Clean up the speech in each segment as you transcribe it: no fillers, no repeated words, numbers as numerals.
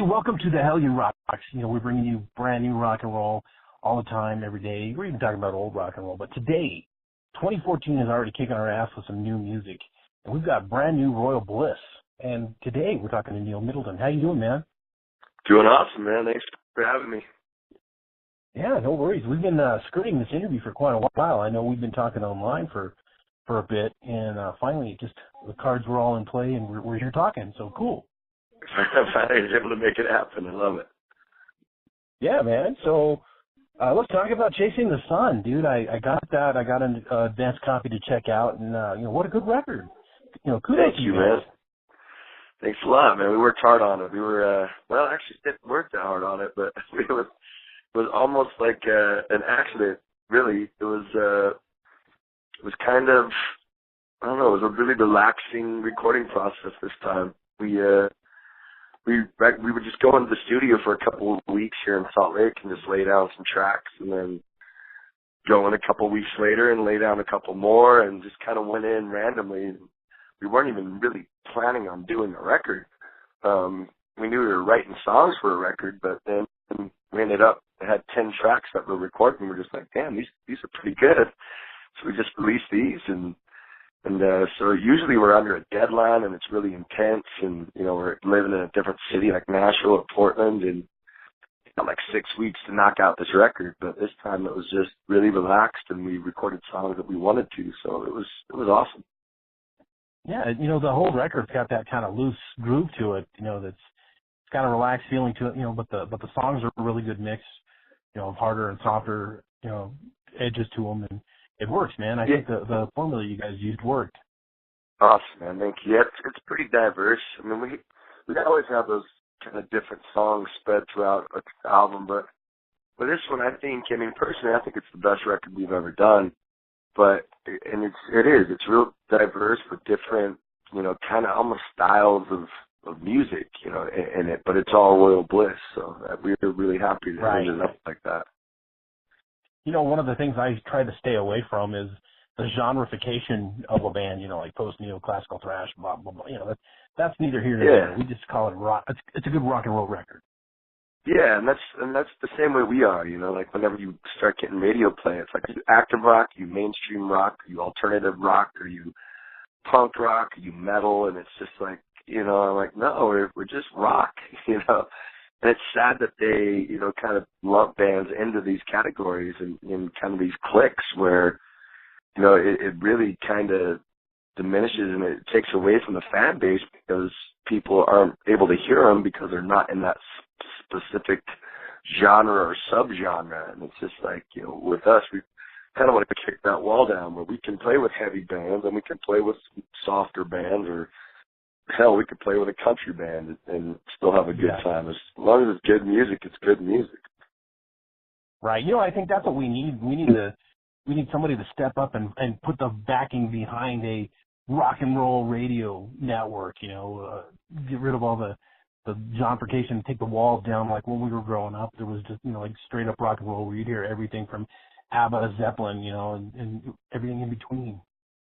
welcome to the Hellion Rocks. We're bringing you brand new rock and roll all the time, every day. We're even talking about old rock and roll. But today, 2014 is already kicking our ass with some new music. And we've got brand new Royal Bliss. And today, we're talking to Neal Middleton. How you doing, man? Doing awesome, man. Thanks for having me. Yeah, no worries. We've been skirting this interview for quite a while. I know we've been talking online for a bit. And finally, the cards were all in play, and we're here talking. So cool. I was able to make it happen. I love it. Yeah, man. So let's talk about Chasing the Sun, dude. I got that. I got an advanced copy to check out, and what a good record. Kudos Thank to you, man. man. Thanks a lot, man. We worked hard on it. We were actually didn't work that hard on it, but it was almost like an accident. Really, it was kind of, I don't know. It was a really relaxing recording process this time. We would just go into the studio for a couple of weeks here in Salt Lake and just lay down some tracks, and then go in a couple of weeks later and lay down a couple more, and just kind of went in randomly. We weren't even really planning on doing a record. We knew we were writing songs for a record, but then we ended up, had 10 tracks that were recorded, and we're just like, damn, these are pretty good. So we just released these, and so usually we're under a deadline, and it's really intense, and, we're living in a different city like Nashville or Portland, and got like 6 weeks to knock out this record. But this time it was just really relaxed, and we recorded songs that we wanted to, so it was awesome. Yeah, the whole record's got that kind of loose groove to it, that's it's got a relaxed feeling to it, but the songs are a really good mix, of harder and softer, edges to them, and it works, man. I think the formula you guys used worked. Awesome, man. Thank you. Yeah, it's pretty diverse. I mean, we always have those kind of different songs spread throughout the album, but this one, personally, I think it's the best record we've ever done. It's real diverse with different, kind of almost styles of music, in it, but it's all Royal Bliss, so we're really happy to end it up like that. One of the things I try to stay away from is the genreification of a band, like post-neo, classical thrash, blah, blah, blah. That's neither here nor there. We just call it rock. It's a good rock and roll record. Yeah, and that's the same way we are, like whenever you start getting radio play, it's like, are you active rock, are you mainstream rock, are you alternative rock, are you punk rock, are you metal, and it's just like, I'm like, no, we're just rock, And it's sad that they, kind of lump bands into these categories and in kind of these cliques where, it really kind of diminishes and it takes away from the fan base because people aren't able to hear them because they're not in that specific genre or subgenre. And it's just like, with us, we kind of want to kick that wall down where we can play with heavy bands and we can play with softer bands, or hell, we could play with a country band and still have a good time. As long as it's good music, it's good music. Right. I think that's what we need. We need somebody to step up and put the backing behind a rock and roll radio network, get rid of all the gentrification, take the walls down. Like when we were growing up, there was just, like straight up rock and roll where you'd hear everything from ABBA to Zeppelin, and everything in between.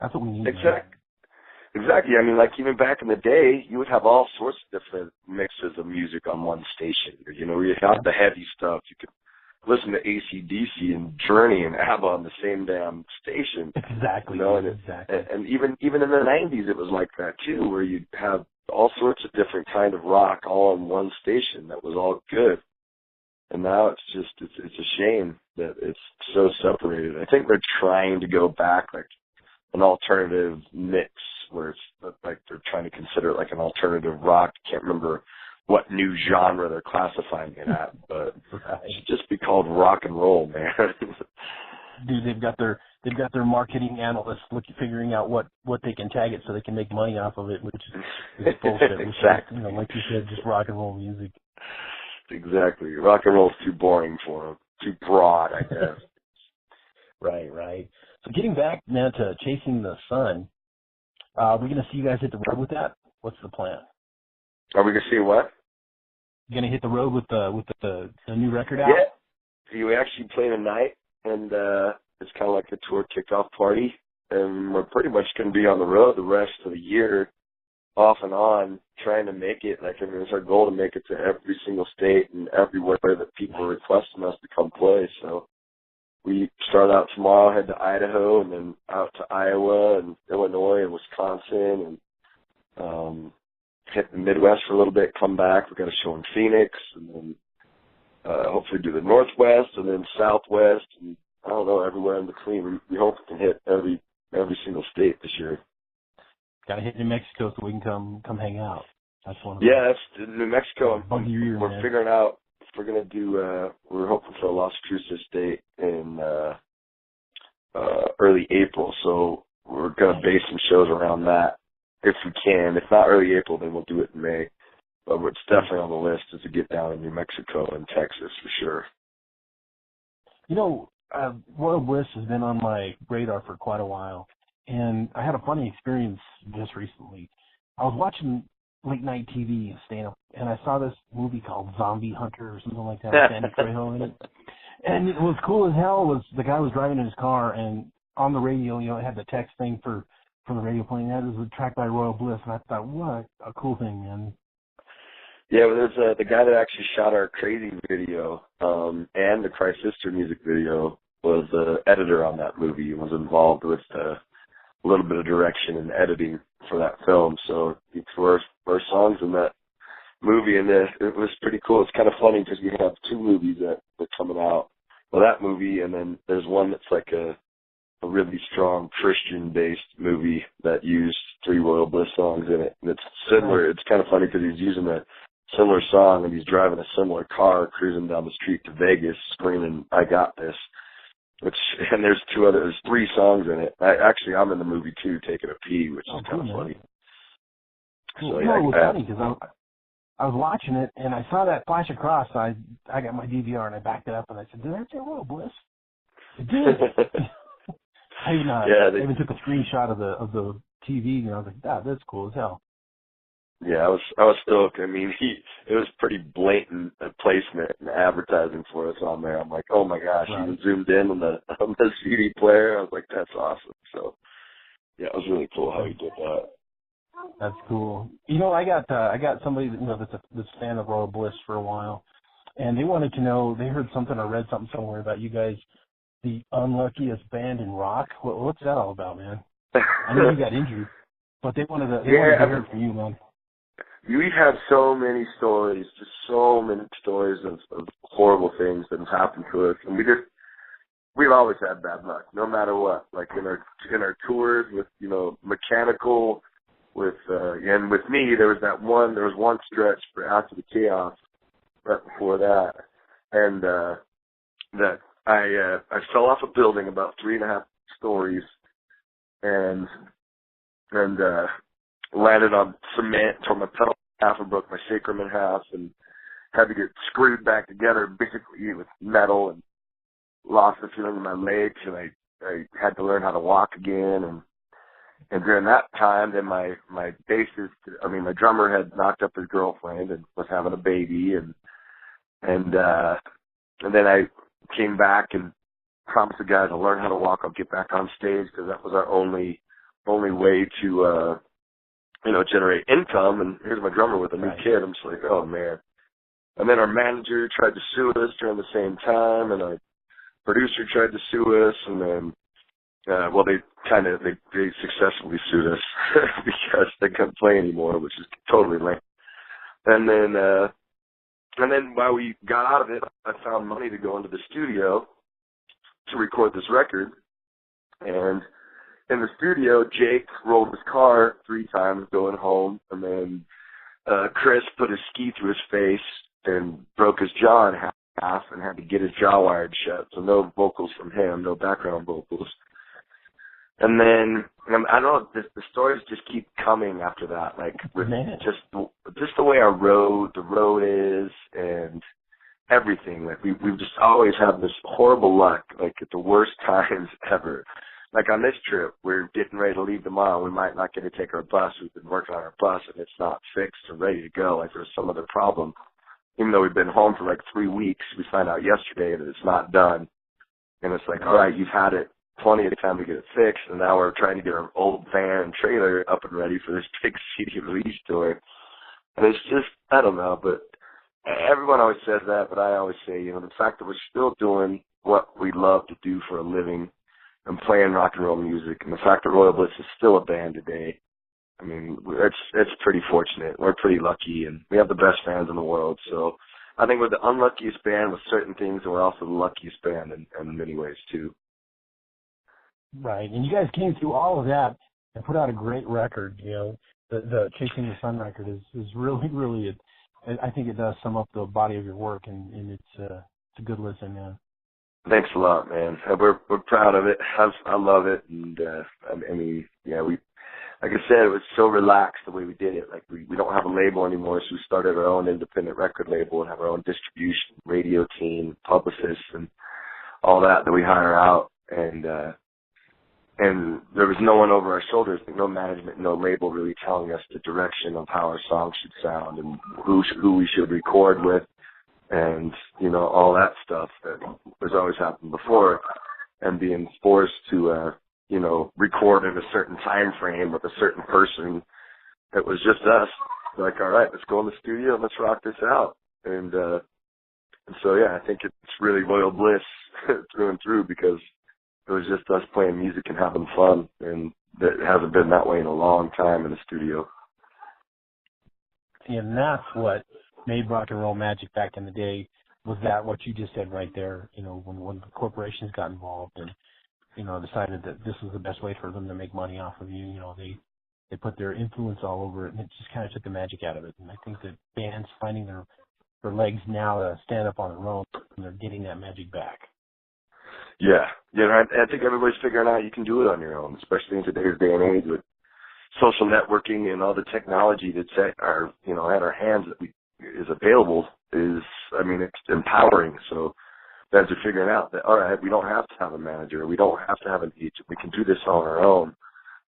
That's what we need. Exactly. I mean, like even back in the day, you would have all sorts of different mixes of music on one station. You have the heavy stuff. You could listen to AC/DC and Journey and ABBA on the same damn station. Exactly. And even in the 90s, it was like that too, where you'd have all sorts of different kind of rock all on one station that was all good. And now it's a shame that it's so separated. I think they're trying to go back like an alternative mix where it's like they're trying to consider it like an alternative rock. Can't remember what new genre they're classifying it at, but it should just be called rock and roll, man. Dude, they've got their marketing analysts figuring out what they can tag it so they can make money off of it, which is bullshit. Exactly. Like you said, just rock and roll music. Exactly. Rock and roll's too boring for them. Too broad, I guess. Right. So getting back now to Chasing the Sun, we're going to see you guys hit the road with that. What's the plan? Are we going to see what? You're going to hit the road with the new record out? Yeah. We actually play tonight, and it's kind of like a tour kickoff party, and we're pretty much going to be on the road the rest of the year. off and on trying to make it. Like, I mean, it's our goal to make it to every single state and everywhere that people are requesting us to come play. So we start out tomorrow, head to Idaho, and then out to Iowa and Illinois and Wisconsin, and hit the Midwest for a little bit, come back. We've got a show in Phoenix, and then hopefully do the Northwest and then Southwest, and I don't know, everywhere in between. We hope we can hit every single state this year. Got to hit New Mexico so we can come hang out. That's one of that's New Mexico. We're figuring out if we're going to do, we're hoping for a Las Cruces date in early April, so we're going to base some shows around that if we can. If not early April, then we'll do it in May. But what's definitely on the list is to get down in New Mexico and Texas for sure. You know, Royal Bliss has been on my radar for quite a while, and I had a funny experience just recently. I was watching late night TV, staying up, and I saw this movie called Zombie Hunter or something like that with Danny Trejo in it. And it was cool as hell. Was the guy was driving in his car, and on the radio, you know, it had the text thing for the radio playing. That was a track by Royal Bliss, and I thought, what a cool thing, man. Yeah, well, there's the guy that actually shot our Crazy video and the Christ Sister music video was the editor on that movie. He was involved with a little bit of direction and editing for that film. So it's our songs in that movie, and it was pretty cool. It's kind of funny because we have two movies that are coming out. Well, that movie, and then there's one that's like a really strong Christian-based movie that used 3 Royal Bliss songs in it. And it's similar. It's kind of funny because he's using a similar song, and he's driving a similar car, cruising down the street to Vegas, screaming, "I got this." And there's 3 songs in it. I'm in the movie too, taking a pee, which is kind of funny. Cool. So, yeah, it was funny because I was watching it, and I saw that flash across. So I got my DVR, and I backed it up, and I said, "Did that say Royal Bliss?" It did. I even took a screenshot of the TV, and I was like, that's cool as hell. Yeah, I was stoked. I mean, it was pretty blatant placement and advertising for us on there. I'm like, oh my gosh, right. He zoomed in on the CD player. I was like, that's awesome. So, yeah, it was really cool how he did that. That's cool. You know, I got somebody that's a fan of Royal Bliss for a while, and they wanted to know. They heard something or read something somewhere about you guys, the unluckiest band in rock. What's that all about, man? I know you got injured, but they wanted to hear it from you, man. We have so many stories, just so many stories of horrible things that have happened to us, and we've always had bad luck, no matter what. Like in our tours with mechanical, and with me, there was one stretch for After the Chaos, right before that, and that I fell off a building about 3.5 stories, and landed on cement, tore my pelvis half and broke my sacrum in half, and had to get screwed back together basically with metal, and lost the feeling in my legs, and I had to learn how to walk again, and during that time, then my drummer had knocked up his girlfriend and was having a baby, and then I came back and promised the guys I'll learn how to walk, I'll get back on stage, because that was our only way to generate income. And here's my drummer with a new kid. I'm just like, oh man. And then our manager tried to sue us during the same time, and our producer tried to sue us, and then they successfully sued us because they couldn't play anymore, which is totally lame. And then while we got out of it, I found money to go into the studio to record this record. And in the studio, Jake rolled his car 3 times going home, and then Chris put his ski through his face and broke his jaw in half and had to get his jaw wired shut. So no vocals from him, no background vocals. And then I don't know, the stories just keep coming after that. Like with just the way the road is, and everything. Like we've just always had this horrible luck, like at the worst times ever. Like on this trip, we're getting ready to leave tomorrow. We might not get to take our bus. We've been working on our bus, and it's not fixed or ready to go. Like there's some other problem. Even though we've been home for like 3 weeks, we find out yesterday that it's not done. And it's like, all right, you've had it plenty of time to get it fixed, and now we're trying to get our old van and trailer up and ready for this big CD release tour. And it's just, I don't know, but everyone always says that, but I always say, you know, the fact that we're still doing what we love to do for a living and playing rock and roll music, and the fact that Royal Bliss is still a band today, I mean, it's pretty fortunate. We're pretty lucky, and we have the best fans in the world. So I think we're the unluckiest band with certain things, and we're also the luckiest band in many ways, too. Right, and you guys came through all of that and put out a great record. You know, the Chasing the Sun record is really, I think it does sum up the body of your work, and it's a good listen. Yeah. Thanks a lot, man. We're proud of it. I love it, and I mean, yeah, we, like I said, it was so relaxed the way we did it. Like we don't have a label anymore, so we started our own independent record label and have our own distribution, radio team, publicists, and all that we hire out, and there was no one over our shoulders, no management, no label really telling us the direction of how our songs should sound and who we should record with, and, you know, all that stuff that was always happened before, and being forced to, you know, record in a certain time frame with a certain person. It was just us. Like, all right, let's go in the studio and let's rock this out. And so, yeah, I think it's really Royal Bliss through and through, because it was just us playing music and having fun, and it hasn't been that way in a long time in the studio. And that's what made rock and roll magic back in the day, was that what you just said right there, you know, when the corporations got involved and, you know, decided that this was the best way for them to make money off of you, you know, they put their influence all over it, and it just kind of took the magic out of it. And I think that bands finding their legs now to stand up on their own, and they're getting that magic back. Yeah, you know, I think everybody's figuring out you can do it on your own, especially in today's day and age with social networking and all the technology that's at our hands that is available. I mean, it's empowering. So bands are figuring out that, all right, we don't have to have a manager, we don't have to have an agent, we can do this on our own.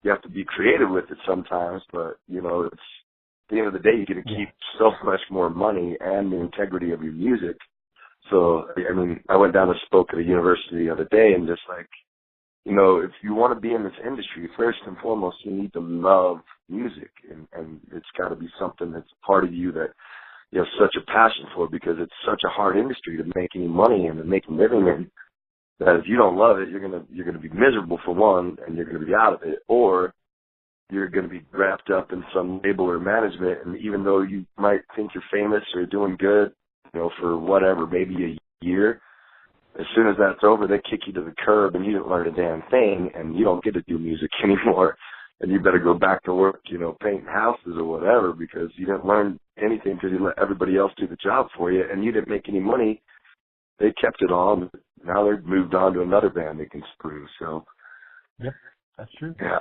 You have to be creative with it sometimes, but, you know, it's at the end of the day, you're going to keep so much more money and the integrity of your music. So, I mean, I went down and spoke at a university the other day, and just like, you know, if you want to be in this industry, first and foremost, you need to love music, and it's got to be something that's part of you that you have such a passion for, because it's such a hard industry to make any money and to make a living in, that if you don't love it, you're gonna be miserable, for one, and you're gonna be out of it, or you're gonna be wrapped up in some label or management, and even though you might think you're famous or doing good, you know, for whatever, maybe a year, as soon as that's over, they kick you to the curb, and you didn't learn a damn thing, and you don't get to do music anymore, and you better go back to work, you know, painting houses or whatever, because you didn't learn anything because you let everybody else do the job for you, and you didn't make any money. They kept it all, and now they've moved on to another band they can screw. So, yep, that's true. Yeah,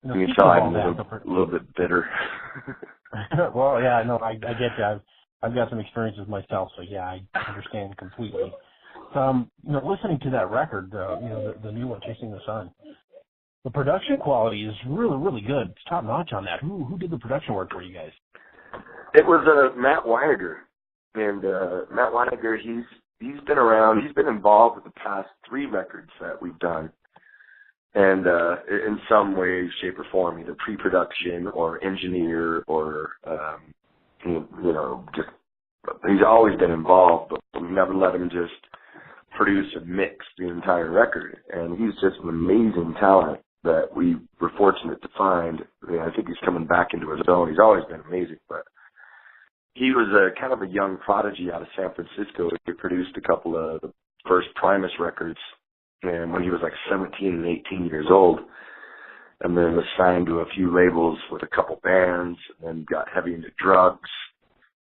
you can tell I'm a little bit bitter. Well, yeah, no, I get you. I've got some experiences myself, so yeah, I understand completely. You know, listening to that record, you know, the new one, Chasing the Sun, the production quality is really, really good. It's top notch on that. Who did the production work for you guys? It was Matt Weiniger, and Matt Weiniger, he's been around. He's been involved with the past 3 records that we've done, and in some way, shape, or form, either pre-production or engineer or you know, just he's always been involved, but we never let him just produce and mix the entire record. And he's just an amazing talent that we were fortunate to find. I mean, I think he's coming back into his own. He's always been amazing, but he was a kind of a young prodigy out of San Francisco. He produced a couple of the first Primus records, and when he was like 17 and 18 years old, and then was signed to a few labels with a couple bands, and got heavy into drugs,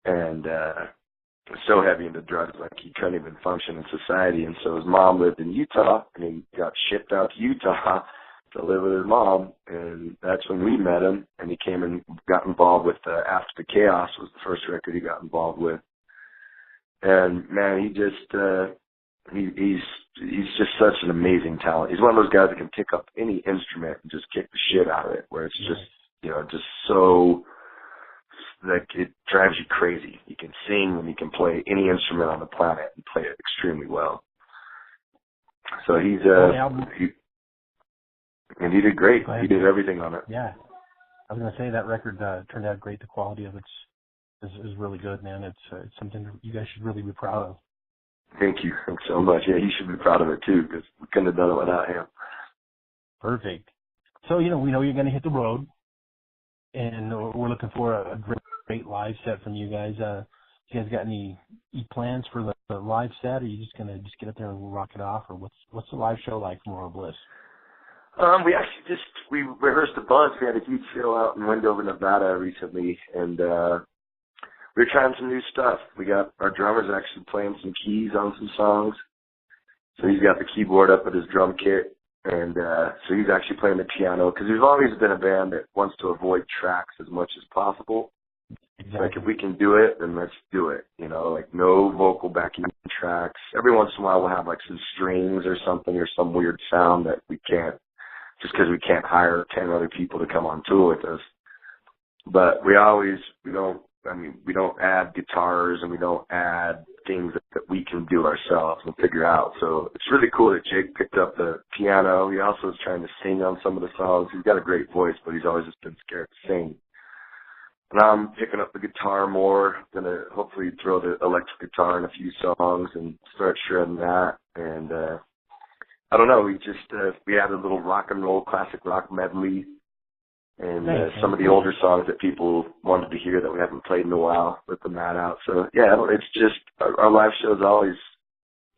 and so heavy into drugs like he couldn't even function in society. And so his mom lived in Utah, and he got shipped out to Utah to live with his mom, and that's when we met him, and he came and got involved with After the Chaos was the first record he got involved with. And man, he just he's just such an amazing talent. He's one of those guys that can pick up any instrument and just kick the shit out of it, where it's just, you know, just so, like, it drives you crazy. He can sing and he can play any instrument on the planet and play it extremely well. So he's and he did great. He did everything on it. Yeah, I was gonna say that record turned out great. The quality of it is really good, man. It's something you guys should really be proud of. Thank you. Thanks so much. Yeah, he should be proud of it too, because we couldn't have done it without him. Perfect. So we know you're gonna hit the road, and we're looking for a great live set from you guys. You guys got any plans for the live set? Or are you just gonna get up there and rock it off, or what's the live show like from Royal Bliss? We actually we rehearsed a bunch. We had a huge show out in Wendover, Nevada recently, and we're trying some new stuff. We got our drummer's actually playing some keys on some songs. So he's got the keyboard up at his drum kit, and so he's actually playing the piano, because we've always been a band that wants to avoid tracks as much as possible. Exactly. Like, if we can do it, then let's do it, like no vocal backing tracks. Every once in a while we'll have like some strings or something, or some weird sound that we can't, just because we can't hire 10 other people to come on tour with us. But we don't add guitars, and we don't add things that we can do ourselves and figure out. So it's really cool that Jake picked up the piano. He also is trying to sing on some of the songs. He's got a great voice, but he's always just been scared to sing. And I'm picking up the guitar more. Going to hopefully throw the electric guitar in a few songs and start shredding that. And I don't know, we added a little rock and roll, classic rock medley. And some of the older songs that people wanted to hear that we haven't played in a while, with them that out. So, yeah, it's just, our live show is always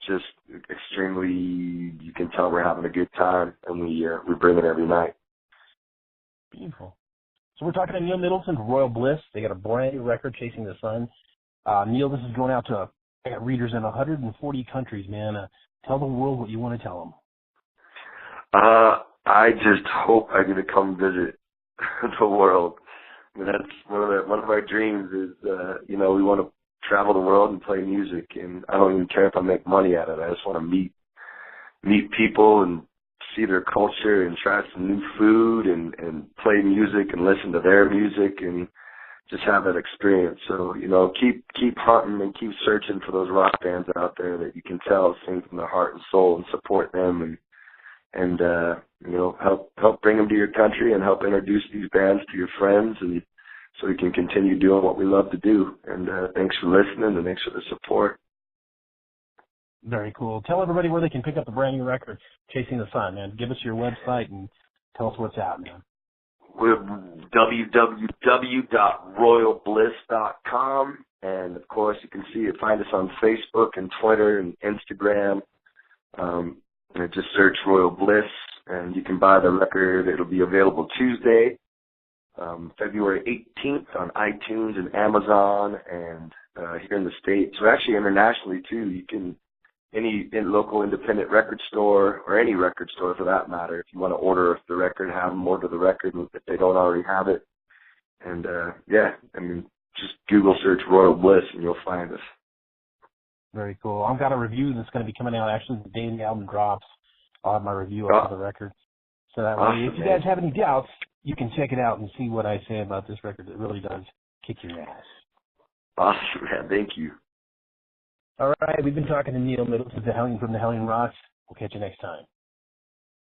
just extremely, you can tell we're having a good time, and we bring it every night. Beautiful. So we're talking to Neal Middleton from Royal Bliss. They got a brand new record, Chasing the Sun. Neal, this is going out to I got readers in 140 countries, man. Tell the world what you want to tell them. I just hope I get to come visit the world. I mean, that's one of our dreams is, we want to travel the world and play music, and I don't even care if I make money at it. I just want to meet people and see their culture and try some new food and play music and listen to their music and just have that experience. So, keep hunting and keep searching for those rock bands out there that you can tell sing from their heart and soul, and support them and help bring them to your country and help introduce these bands to your friends, and so we can continue doing what we love to do. And thanks for listening, and thanks for the support. Very cool. Tell everybody where they can pick up the brand new record, Chasing the Sun, man. Give us your website and tell us what's out, man. We're www.royalbliss.com, and of course you can find us on Facebook and Twitter and Instagram. And just search Royal Bliss, and you can buy the record. It'll be available Tuesday, February 18th on iTunes and Amazon, and here in the States. So actually internationally too, you can, any local independent record store, or any record store for that matter, if you want to order the record, have them order the record if they don't already have it. And just Google search Royal Bliss and you'll find us. Very cool. I've got a review that's going to be coming out actually the day the album drops. I'll have my review up for the record. So that way, if you guys have any doubts, you can check it out and see what I say about this record. It really does kick your ass. Awesome, man. Thank you. All right. We've been talking to Neal Middleton from the Hellion Rocks. We'll catch you next time.